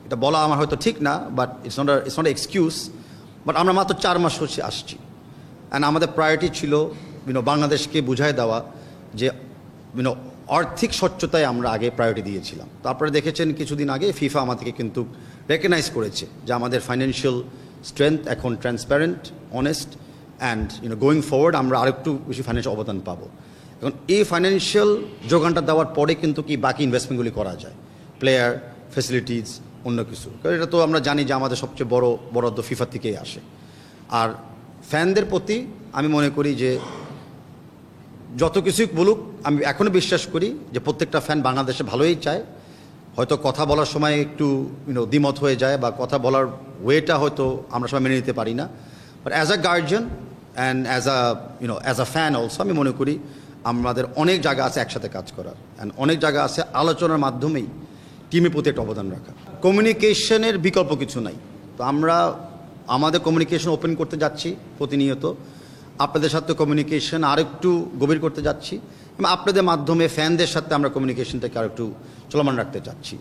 এটা বলা আমার হয়তো ঠিক না, but it's not excuse. But আমরা মাত্র 4 মাস হচ্ছে আসছি, অ্যান্ড আমাদের প্রায়োরিটি ছিল বাংলাদেশকে বুঝাই দেওয়া যে আর্থিক স্বচ্ছতায় আমরা আগে প্রায়োরিটি দিয়েছিলাম। তারপরে দেখেছেন কিছুদিন আগে ফিফা আমাদেরকে কিন্তু রেকগনাইজ করেছে যে আমাদের ফাইন্যান্সিয়াল স্ট্রেংথ এখন transparent, honest, and going forward আমরা আরেকটু বেশি ফাইন্যান্সিয়াল অবদান পাবো। এখন এই ফাইন্যান্সিয়াল যোগানটা দেওয়ার পরে কিন্তু কি বাকি ইনভেস্টমেন্টগুলি করা যায়, প্লেয়ার, ফ্যাসিলিটিস, অন্য কিছু। কারণ এটা তো আমরা জানি যে আমাদের সবচেয়ে বড় বরাদ্দ ফিফা থেকেই আসে। আর ফ্যানদের প্রতি আমি মনে করি যে যত কিছুই বলুক, আমি এখনও বিশ্বাস করি যে প্রত্যেকটা ফ্যান বাংলাদেশে ভালোই চায়। হয়তো কথা বলার সময় একটু দ্বিমত হয়ে যায়, বা কথা বলার ওয়েটা হয়তো আমরা সবাই মেনে নিতে পারি না। But as a guardian and as a fan also আমি মনে করি আমাদের অনেক জায়গা আছে একসাথে কাজ করার, অ্যান্ড অনেক জায়গা আছে আলোচনার মাধ্যমেই টিমের প্রতি একটা অবদান রাখা। কমিউনিকেশনের বিকল্প কিছু নাই। তো আমরা আমাদের কমিউনিকেশন ওপেন করতে যাচ্ছি প্রতিনিয়ত, আপনাদের সাথে কমিউনিকেশন আরেকটু গভীর করতে যাচ্ছি, এবং আপনাদের মাধ্যমে ফ্যানদের সাথে আমরা কমিউনিকেশনটাকে আরেকটু চলমান রাখতে চাচ্ছি।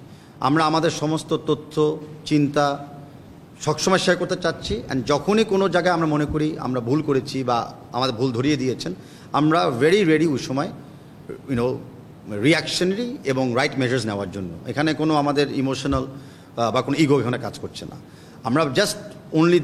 আমরা আমাদের সমস্ত তথ্য, চিন্তা সবসময় শেয়ার করতে চাচ্ছি, অ্যান্ড যখনই কোনো জায়গায় আমরা মনে করি আমরা ভুল করেছি বা আমাদের ভুল ধরিয়ে দিয়েছেন, আমরা ভেরি রেডি ওই সময় রিয়াকশনারি এবং রাইট মেজার্স নেওয়ার জন্য। এখানে কোনো আমাদের ইমোশনাল বা কোনো ইগো এখানে কাজ করছে না। আমরা জাস্ট অনলি